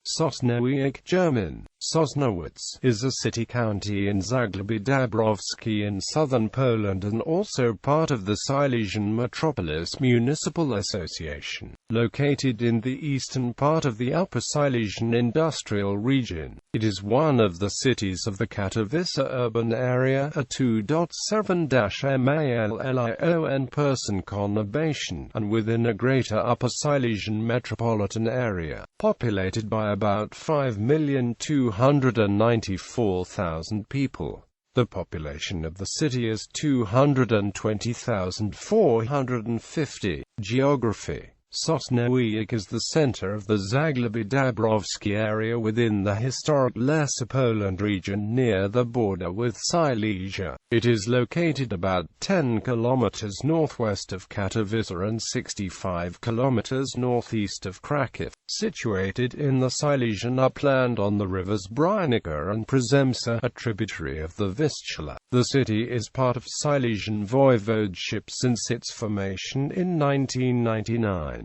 Sosnowiec, German, Sosnowitz, is a city-county in Zagłębie Dąbrowskie in southern Poland and also part of the Silesian Metropolis municipal association, located in the eastern part of the Upper Silesian Industrial Region. It is one of the cities of the Katowice urban area, a 2.7-million person conurbation, and within a greater Upper Silesian metropolitan area, populated by about 5,294,000 people. The population of the city is 220,450. Geography: Sosnowiec is the center of the Zagłębie Dąbrowskie area within the historic Lesser Poland region near the border with Silesia. It is located about 10 kilometers northwest of Katowice and 65 kilometers northeast of Kraków, situated in the Silesian upland on the rivers Brynica and Przemysł, a tributary of the Vistula. The city is part of Silesian Voivodeship since its formation in 1999.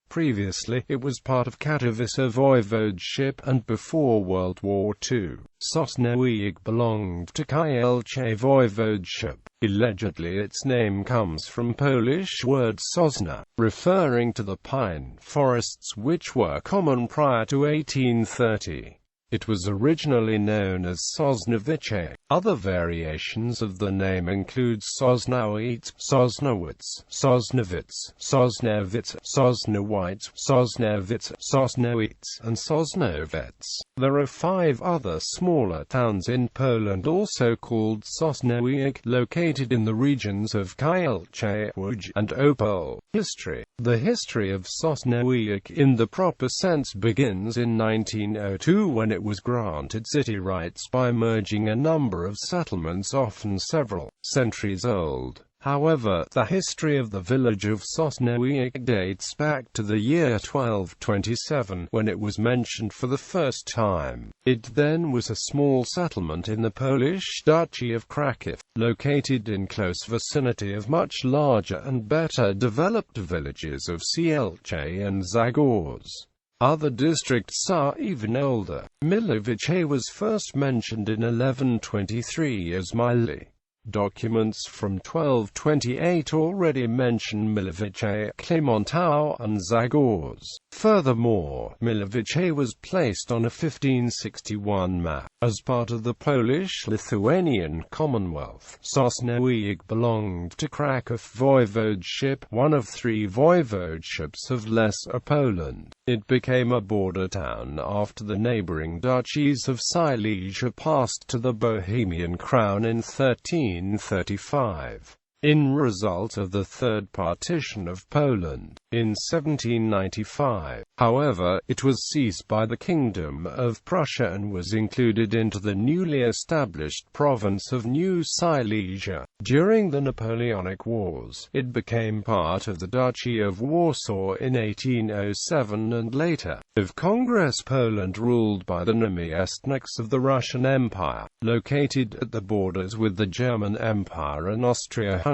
Previously, it was part of Katowice Voivodeship, and before World War II, Sosnowiec belonged to Cichociemny Voivodeship. Allegedly, its name comes from Polish word sosna, referring to the pine forests which were common prior to 1830. It was originally known as Sosnowice. Other variations of the name include Sosnowiec, Sosnowitz, Sosnowitz, Sosnowitz, Sosnowitz, Sosnowitz, Sosnowitz, and Sosnowitz. There are 5 other smaller towns in Poland also called Sosnowiec, located in the regions of Cichociemny and Opole. History: the history of Sosnowiec in the proper sense begins in 1902 when it was granted city rights by merging a number of settlements often several centuries old. However, the history of the village of Sosnowiec dates back to the year 1227, when it was mentioned for the first time. It then was a small settlement in the Polish Duchy of Kraków, located in close vicinity of much larger and better developed villages of Sielce and Zagłębie. Other districts are even older. Milovice was first mentioned in 1123 as Mili. Documents from 1228 already mention Milovice, Klementau, and Zagłębie. Furthermore, Milovice was placed on a 1561 map as part of the Polish-Lithuanian Commonwealth. Sosnowiec belonged to Kraków Voivodeship, one of 3 voivodeships of Lesser Poland. It became a border town after the neighboring duchies of Silesia passed to the Bohemian crown in 1335. In result of the Third Partition of Poland, in 1795, however, it was seized by the Kingdom of Prussia and was included into the newly established province of New Silesia. During the Napoleonic Wars, it became part of the Duchy of Warsaw in 1807 and later, of Congress Poland ruled by the namiestniks of the Russian Empire, located at the borders with the German Empire and Austria-Hungary.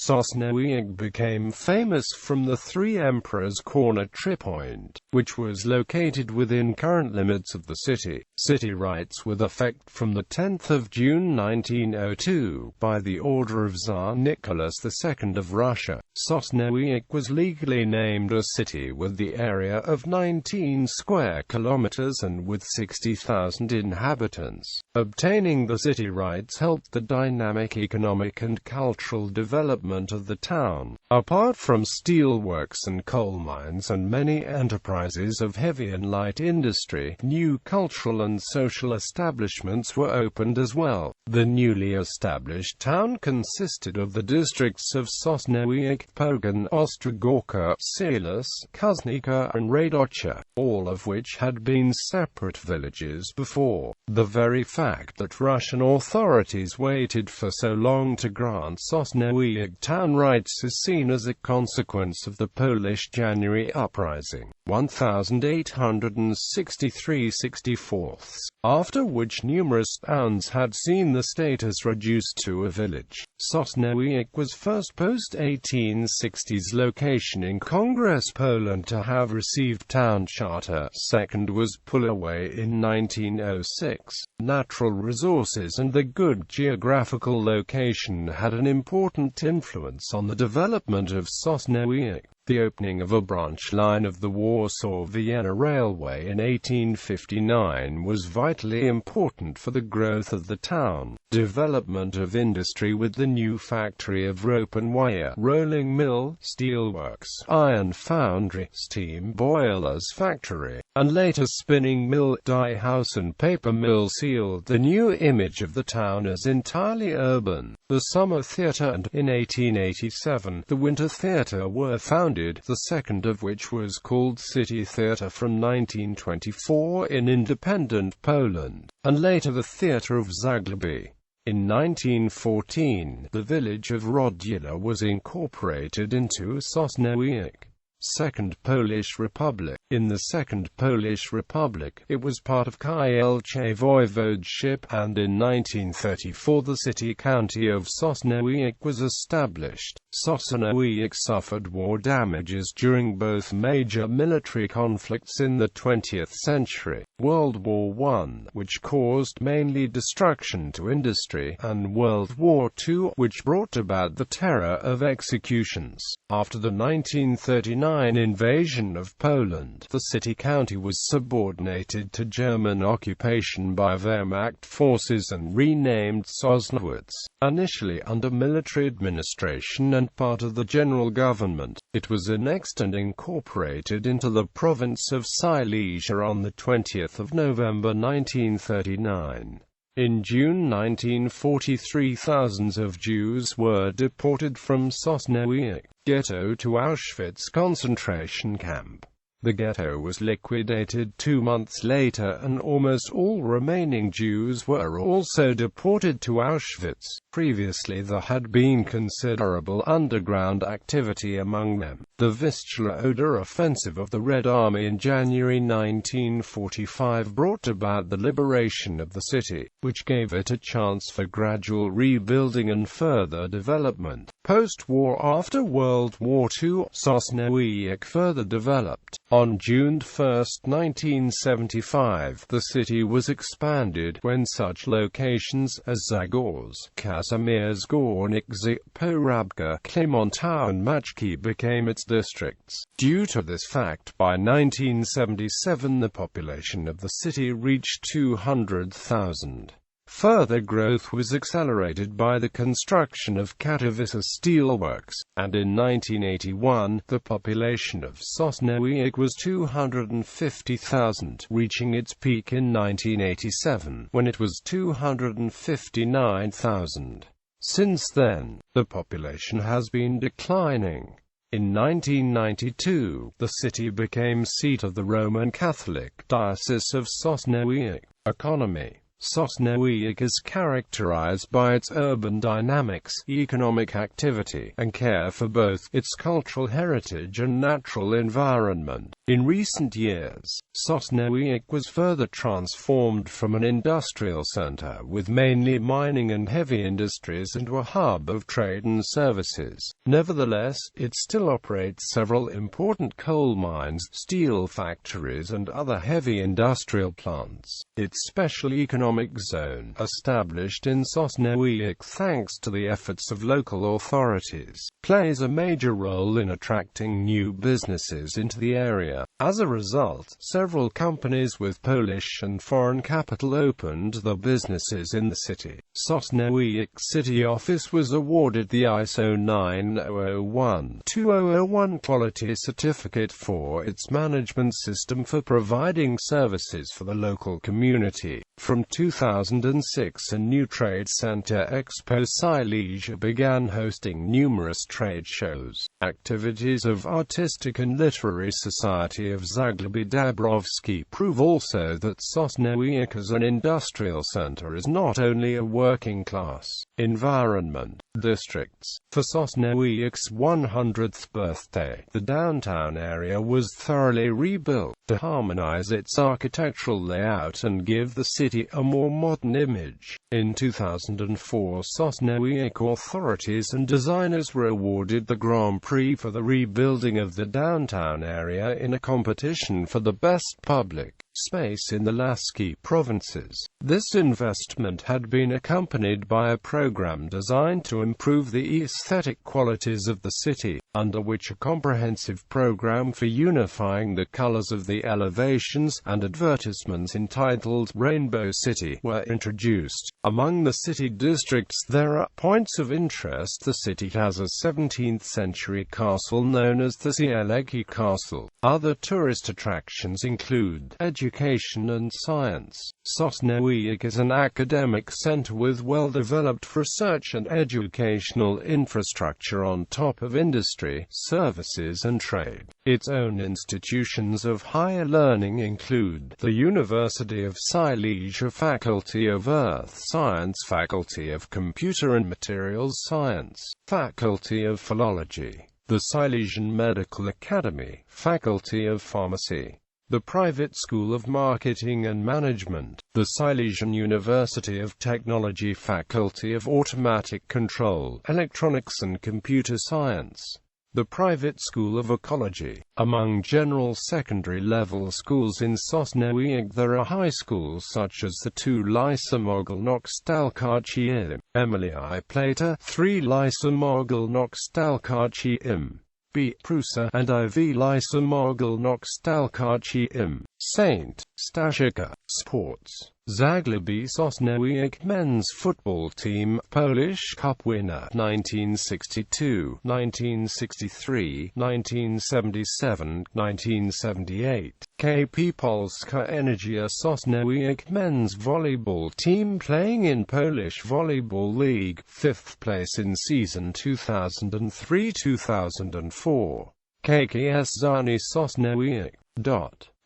Sosnowiec became famous from the 3 Emperors' Corner Tripoint, which was located within current limits of the city. City rights with effect from the 10th of June 1902 by the order of Tsar Nicholas II of Russia. Sosnowiec was legally named a city with the area of 19 square kilometers and with 60,000 inhabitants. Obtaining the city rights helped the dynamic economic and cultural development of the town. Apart from steelworks and coal mines and many enterprises of heavy and light industry, new cultural and social establishments were opened as well. The newly established town consisted of the districts of Sosnowiec, Pogoń, Ostrogórka, Silas, Kuznica, and Radocha, all of which had been separate villages before. The very fact that Russian authorities waited for so long to grant Sosnowiec Sosnowiec town rights is seen as a consequence of the Polish January Uprising, 1863-64, after which numerous towns had seen the status reduced to a village. Sosnowiec was first post-1860s location in Congress Poland to have received town charter. Second was Puławay in 1906. Natural resources and the good geographical location had an important influence on the development of Sosnowiec. The opening of a branch line of the Warsaw-Vienna Railway in 1859 was vitally important for the growth of the town. Development of industry with the new factory of rope and wire, rolling mill, steelworks, iron foundry, steam boilers factory, and later spinning mill, dye house and paper mill sealed the new image of the town as entirely urban. The Summer Theatre and, in 1887, the Winter Theatre were founded, the second of which was called City Theatre from 1924 in independent Poland, and later the Theatre of Zagłębie. In 1914, the village of Rodzila was incorporated into Sosnowiec. Second Polish Republic. In the Second Polish Republic, it was part of Kielce Voivodeship, and in 1934 the city-county of Sosnowiec was established. Sosnowiec suffered war damages during both major military conflicts in the 20th century, World War I, which caused mainly destruction to industry, and World War II, which brought about the terror of executions. After the 1939 invasion of Poland, the city-county was subordinated to German occupation by Wehrmacht forces and renamed Sosnowitz. Initially under military administration and part of the general government, it was annexed and incorporated into the province of Silesia on the 20th of November 1939. In June 1943, thousands of Jews were deported from Sosnowiec ghetto to Auschwitz concentration camp. The ghetto was liquidated 2 months later, and almost all remaining Jews were also deported to Auschwitz. Previously there had been considerable underground activity among them. The Vistula-Oder offensive of the Red Army in January 1945 brought about the liberation of the city, which gave it a chance for gradual rebuilding and further development. Post-war, after World War II, Sosnowiec further developed. On June 1, 1975, the city was expanded when such locations as Zagórz, Kazimierz Górniczy, Porabka, Klementau and Maczki became its districts. Due to this fact, by 1977 the population of the city reached 200,000. Further growth was accelerated by the construction of Katowice steelworks, and in 1981, the population of Sosnowiec was 250,000, reaching its peak in 1987, when it was 259,000. Since then, the population has been declining. In 1992, the city became seat of the Roman Catholic Diocese of Sosnowiec. Economy. Sosnowiec is characterized by its urban dynamics, economic activity, and care for both its cultural heritage and natural environment. In recent years, Sosnowiec was further transformed from an industrial center with mainly mining and heavy industries into a hub of trade and services. Nevertheless, it still operates several important coal mines, steel factories and other heavy industrial plants. Its special economic zone, established in Sosnowiec thanks to the efforts of local authorities, plays a major role in attracting new businesses into the area. As a result, several companies with Polish and foreign capital opened their businesses in the city. Sosnowiec City Office was awarded the ISO 9001-2001 quality certificate for its management system for providing services for the local community. From 2006, a new trade center, Expo Silesia, began hosting numerous trade shows. Activities of Artistic and Literary Society of Zagłębie Dąbrowskie prove also that Sosnowiec as an industrial center is not only a working-class environment. Districts. For Sosnowiec's 100th birthday, the downtown area was thoroughly rebuilt to harmonize its architectural layout and give the city a more modern image. In 2004, Sosnowiec authorities and designers were awarded the Grand Prix for the rebuilding of the downtown area in a competition for the best public space in the Lasky provinces. This investment had been accompanied by a program designed to improve the aesthetic qualities of the city, under which a comprehensive program for unifying the colors of the elevations and advertisements entitled Rainbow City were introduced. Among the city districts there are points of interest. The city has a 17th-century castle known as the Silesian Castle. Other tourist attractions include education and science. Sosnowiec is an academic center with well-developed research and educational infrastructure on top of industry, services and trade. Its own institutions of higher learning include the University of Silesia, Faculty of Earth Science, Faculty of Computer and Materials Science, Faculty of Philology, the Silesian Medical Academy, Faculty of Pharmacy, the Private School of Marketing and Management, the Silesian University of Technology, Faculty of Automatic Control, Electronics and Computer Science, the Private School of Ecology. Among general secondary level schools in Sosnowiec there are high schools such as the 2 Lyceum Ogólnokształcące Emilii Plata, 3 Lyceum Ogólnokształcące B. Prusa, and IV Lyceum Ogólnokształcące St. Stasica. Sports. Zagłębie Sosnowiec men's football team, Polish Cup winner 1962, 1963, 1977, 1978. KP Polska Energia Sosnowiec men's volleyball team playing in Polish Volleyball League, 5th place in season 2003-2004. KKS Zani Sosnowiec.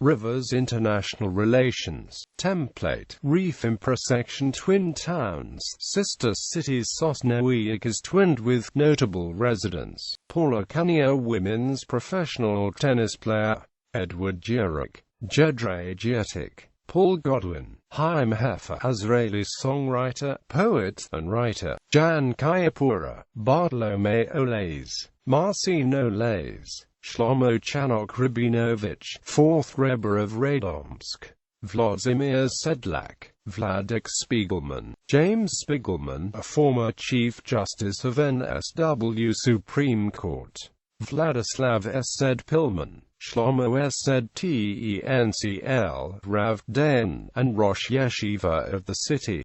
Rivers International Relations. Template. Reef Intersection. Twin towns. Sister cities. Sosnowiec is twinned with notable residents. Paula Kania, women's professional tennis player. Edward Jurek. Jedrzej Gietik. Paul Godwin. Chaim Heffer, Israeli songwriter, poet, and writer. Jan Kayapura. Bartolome Olays. Marcin Olays. Shlomo Chanok Rabinovich, 4th Rebbe of Radomsk. Vladimir Sedlak. Vladek Spiegelman. James Spiegelman, a former Chief Justice of NSW Supreme Court. Vladislav Esed Pilman. Shlomo Esed Tencl, Rav Den, and Rosh Yeshiva of the city.